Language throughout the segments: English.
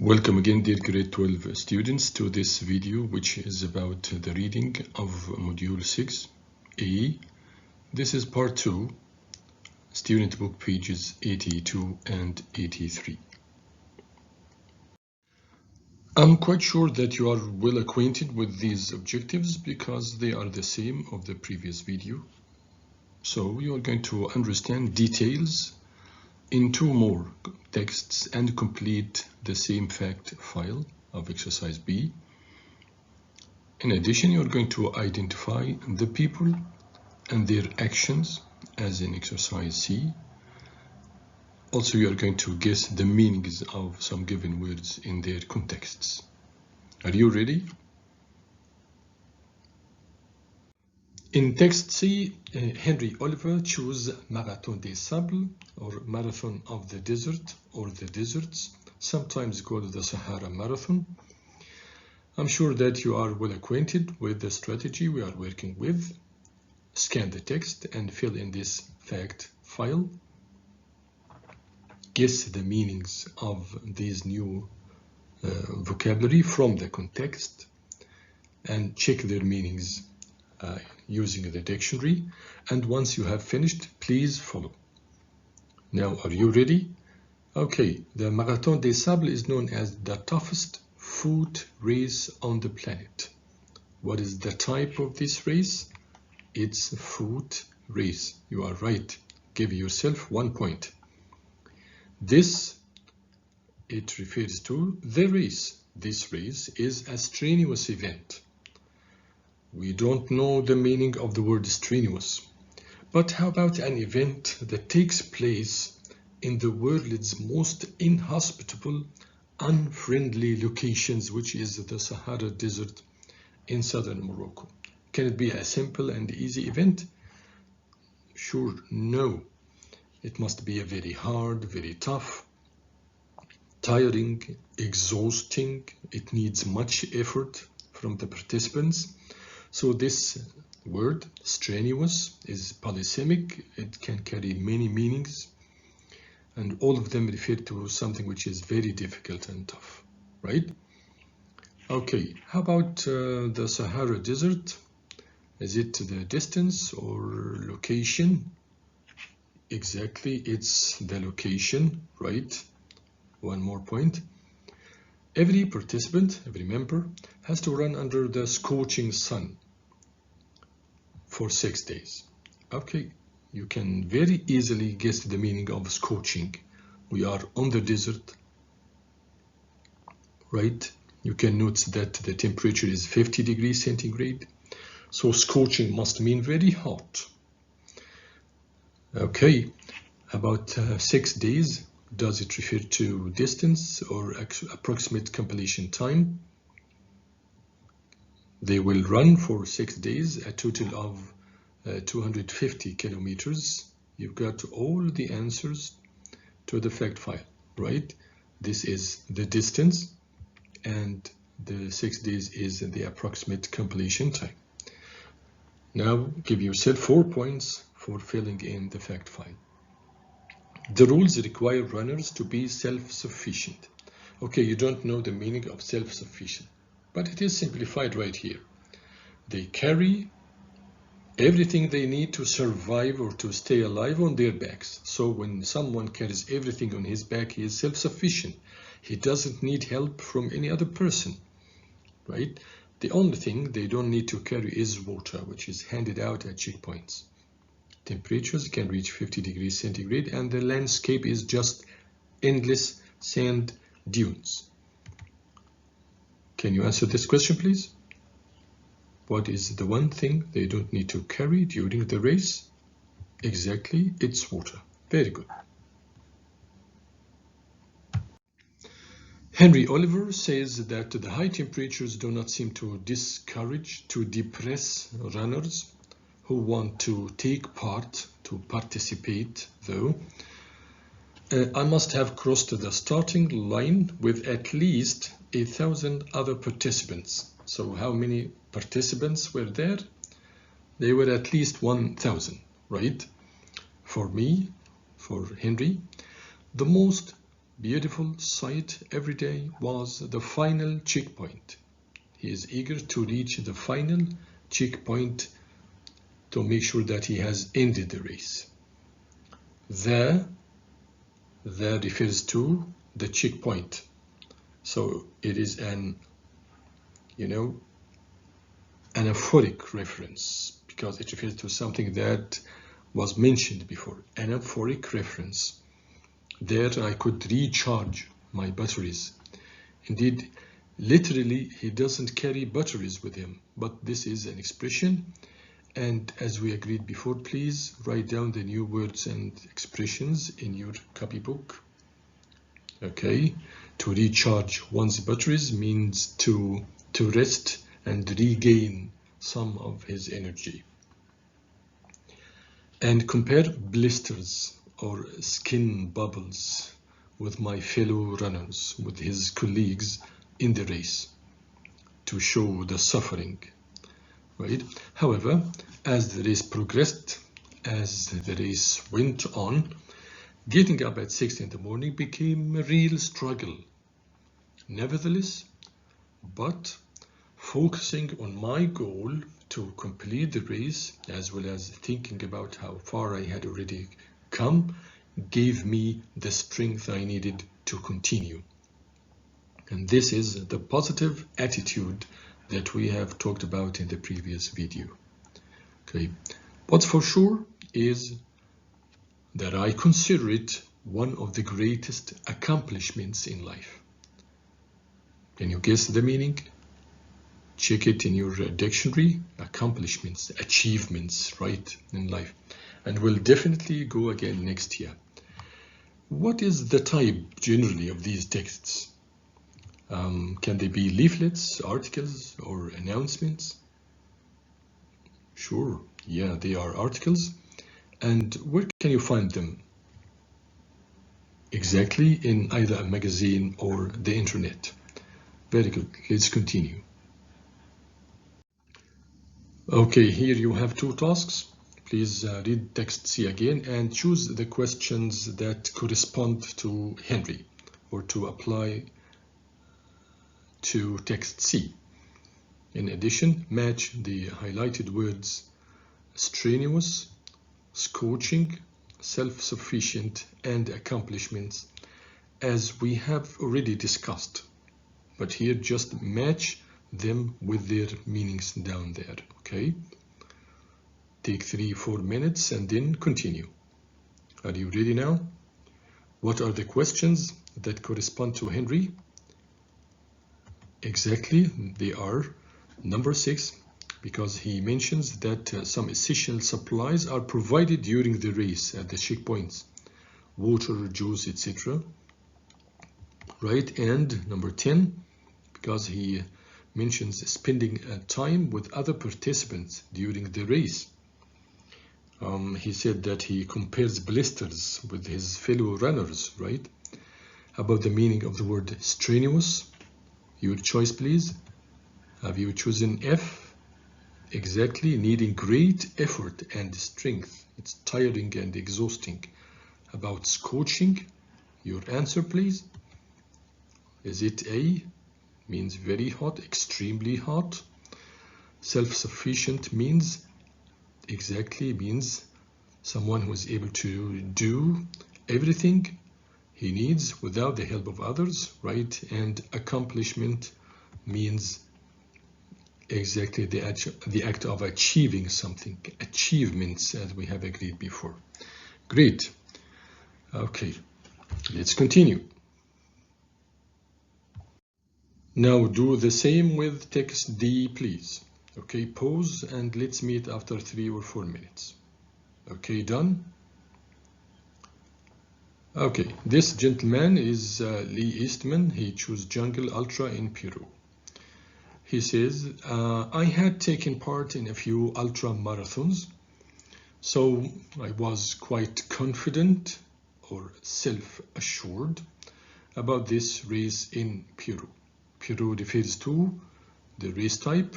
Welcome again, dear grade 12 students, to this video which is about the reading of module 6A. This is part 2, student book pages 82 and 83. I'm quite sure that you are well acquainted with these objectives because they are the same of the previous video. So you are going to understand details in two more texts and complete the same fact file of exercise B. In addition, you are going to identify the people and their actions as in exercise C. Also, you are going to guess the meanings of some given words in their contexts. Are you ready? In text C, Henry Oliver chose Marathon des Sables, or Marathon of the Desert, or the Deserts, sometimes called the Sahara Marathon. I'm sure that you are well acquainted with the strategy we are working with. Scan the text and fill in this fact file. Guess the meanings of these new vocabulary from the context and check their meanings using the dictionary, and once you have finished, please follow. Now, are you ready? Okay, the Marathon des Sables is known as the toughest foot race on the planet. What is the type of this race? It's a foot race. You are right. Give yourself 1 point. It refers to the race. This race is a strenuous event. We don't know the meaning of the word strenuous, but how about an event that takes place in the world's most inhospitable, unfriendly locations, which is the Sahara Desert in southern Morocco? Can it be a simple and easy event? Sure, no. It must be a very hard, very tough, tiring, exhausting. It needs much effort from the participants. So this word, strenuous, is polysemic. It can carry many meanings, and all of them refer to something which is very difficult and tough, right? Okay, how about the Sahara Desert? Is it the distance or location? Exactly, it's the location, right? One more point. Every participant, every member, has to run under the scorching sun for 6 days. Okay, you can very easily guess the meaning of scorching. We are on the desert, right? You can note that the temperature is 50 degrees centigrade. So scorching must mean very hot. Okay, about 6 days. Does it refer to distance or approximate completion time? They will run for 6 days, a total of 250 kilometers. You've got all the answers to the fact file, right? This is the distance, and the 6 days is the approximate completion time. Now give yourself 4 points for filling in the fact file. The rules require runners to be self-sufficient. Okay, you don't know the meaning of self-sufficient, but it is simplified right here. They carry everything they need to survive or to stay alive on their backs. So when someone carries everything on his back, he is self-sufficient. He doesn't need help from any other person, right? The only thing they don't need to carry is water, which is handed out at checkpoints. Temperatures can reach 50 degrees centigrade, and the landscape is just endless sand dunes. Can you answer this question, please? What is the one thing they don't need to carry during the race? Exactly, it's water. Very good. Henry Oliver says that the high temperatures do not seem to depress runners who want to take part, to participate, though. I must have crossed the starting line with at least 1,000 other participants. So how many participants were there? They were at least 1,000, right? For me, for Henry, the most beautiful sight every day was the final checkpoint. He is eager to reach the final checkpoint to make sure that he has ended the race. The refers to the checkpoint. So it is an anaphoric reference because it refers to something that was mentioned before. Anaphoric reference. There I could recharge my batteries. Indeed, literally, he doesn't carry batteries with him, but this is an expression. And as we agreed before, please write down the new words and expressions in your copybook. Okay, to recharge one's batteries means to rest and regain some of his energy. And compare blisters or skin bubbles with my fellow runners, with his colleagues in the race, to show the suffering, right? However, as the race progressed, as the race went on, getting up at 6 in the morning became a real struggle. Nevertheless, but focusing on my goal to complete the race, as well as thinking about how far I had already come, gave me the strength I needed to continue. And this is the positive attitude that we have talked about in the previous video. Okay, what's for sure is that I consider it one of the greatest accomplishments in life. Can you guess the meaning? Check it in your dictionary. Accomplishments, achievements, right, in life. And we'll definitely go again next year. What is the type generally of these texts? Can they be leaflets, articles, or announcements? Sure, yeah, they are articles. And where can you find them? Exactly, in either a magazine or the internet. Very good, let's continue. Okay, here you have two tasks. Please read text C again and choose the questions that correspond to Henry or to apply to text C. In addition, match the highlighted words strenuous, scorching, self-sufficient, and accomplishments as we have already discussed. But here just match them with their meanings down there, okay? Take 3-4 minutes and then continue. Are you ready now? What are the questions that correspond to Henry? Exactly, they are number 6, because he mentions that some essential supplies are provided during the race at the checkpoints, water, juice, etc. Right, and number 10, because he mentions spending time with other participants during the race. He said that he compares blisters with his fellow runners, right? About the meaning of the word strenuous. Your choice, please. Have you chosen F? Exactly, needing great effort and strength. It's tiring and exhausting. About scorching, your answer, please. Is it A? Means very hot, extremely hot. Self-sufficient means someone who is able to do everything he needs without the help of others, right? And accomplishment means exactly the act of achieving something, achievements, as we have agreed before. Great. Okay, let's continue. Now do the same with text D, please. Okay, pause and let's meet after 3 or 4 minutes. Okay, done? Okay, this gentleman is Lee Eastman. He chose Jungle Ultra in Peru. He says, I had taken part in a few ultra marathons, so I was quite confident or self-assured about this race in Peru. Peru refers to the race type,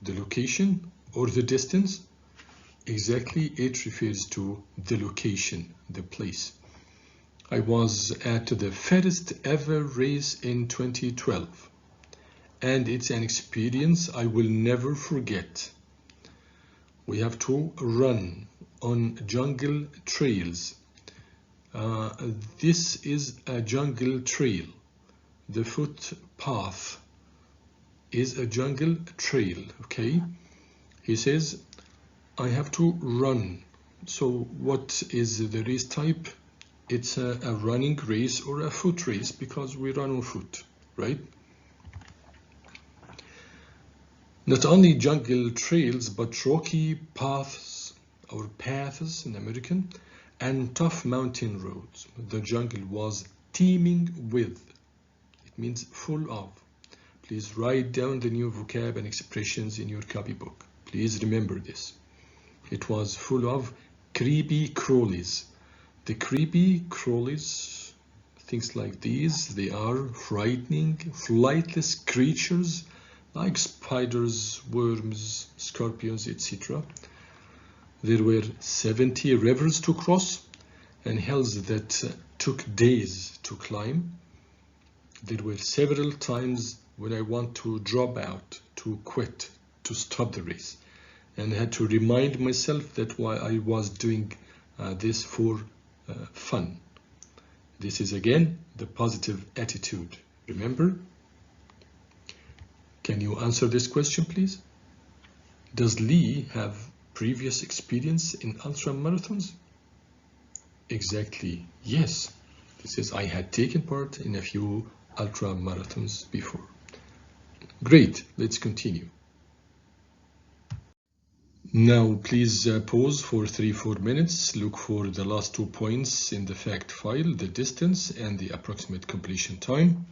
the location, or the distance. Exactly, it refers to the location, the place. I was at the first ever race in 2012, and it's an experience I will never forget. We have to run on jungle trails. This is a jungle trail. The footpath is a jungle trail, okay? He says, I have to run. So what is the race type? It's a running race or a foot race because we run on foot, right? Not only jungle trails, but rocky paths or paths in American and tough mountain roads. The jungle was teeming with, it means full of. Please write down the new vocab and expressions in your copybook. Please remember this. It was full of creepy crawlies. The creepy crawlies, things like these, they are frightening, flightless creatures like spiders, worms, scorpions, etc. There were 70 rivers to cross and hills that took days to climb. There were several times when I want to drop out, to quit, to stop the race, and I had to remind myself that why I was doing this for fun. This is again the positive attitude. Remember? Can you answer this question, please? Does Lee have previous experience in ultra marathons? Exactly, yes. This is, I had taken part in a few ultra marathons before. Great, let's continue. Now, please pause for 3-4 minutes. Look for the last 2 points in the fact file, the distance and the approximate completion time.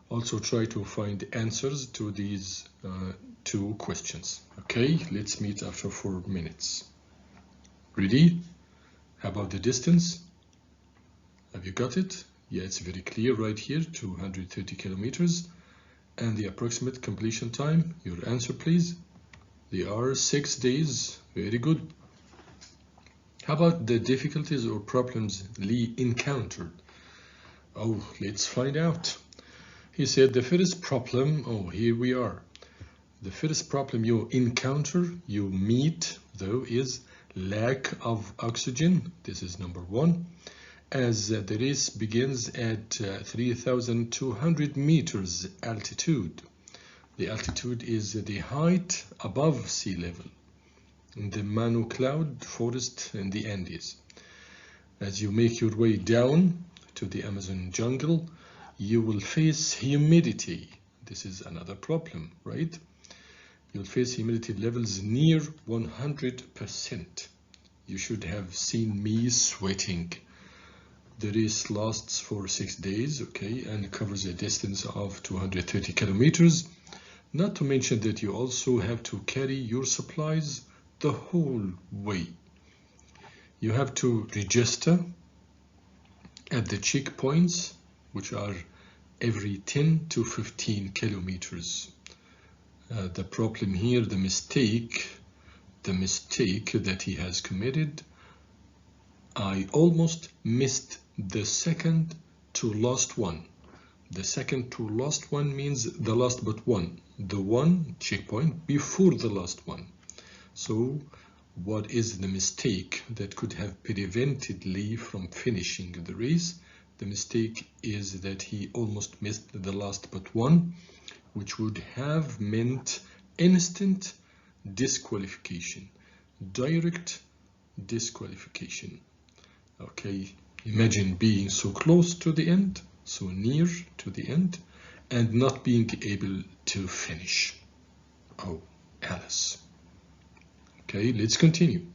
Also try to find answers to these 2 questions. Okay, let's meet after 4 minutes. Ready? How about the distance? Have you got it? Yeah, it's very clear right here, 230 kilometers. And the approximate completion time, your answer please. They are 6 days. Very good. How about the difficulties or problems Lee encountered? Oh, let's find out. He said the first problem, oh, here we are. The first problem you encounter, you meet, though, is lack of oxygen. This is number 1. As the race begins at 3,200 meters altitude. The altitude is the height above sea level in the Manu Cloud forest in the Andes. As you make your way down to the Amazon jungle, you will face humidity. This is another problem, right? You'll face humidity levels near 100%. You should have seen me sweating. The race lasts for 6 days, okay, and covers a distance of 230 kilometers. Not to mention that you also have to carry your supplies the whole way. You have to register at the checkpoints, which are every 10 to 15 kilometers. The problem here, the mistake that he has committed, I almost missed the second to last one. The second to last one means the last but one. The one checkpoint before the last one. So what is the mistake that could have prevented Lee from finishing the race? The mistake is that he almost missed the last but one, which would have meant instant disqualification, direct disqualification. Okay, imagine being so close to the end, so near to the end, and not being able to finish. Oh, Alice. Okay, let's continue.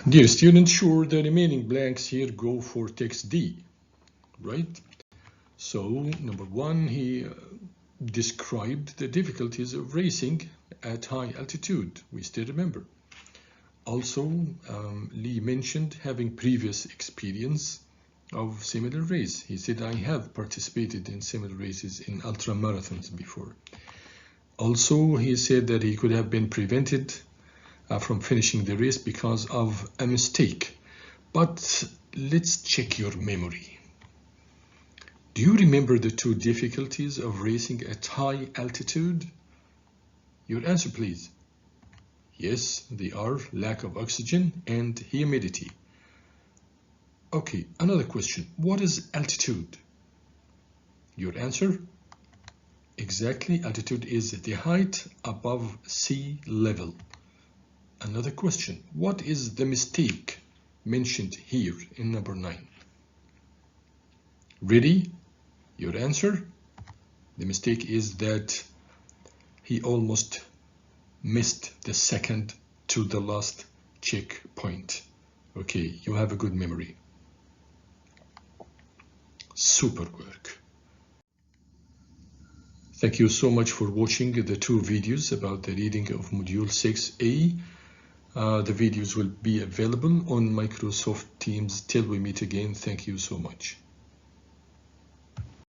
Dear student, sure, the remaining blanks here go for text D, right? So, number 1, he described the difficulties of racing at high altitude. We still remember. Also, Lee mentioned having previous experience of similar race. He said, I have participated in similar races in ultra marathons before. Also, he said that he could have been prevented from finishing the race because of a mistake. But let's check your memory. Do you remember the two difficulties of racing at high altitude? Your answer, please. Yes, they are lack of oxygen and humidity. Okay, another question. What is altitude? Your answer? Exactly, altitude is the height above sea level. Another question. What is the mistake mentioned here in number 9? Ready? Your answer? The mistake is that he almost missed the second to the last checkpoint. Okay, you have a good memory. Super work. Thank you so much for watching the two videos about the reading of Module 6A. The videos will be available on Microsoft Teams till we meet again. Thank you so much.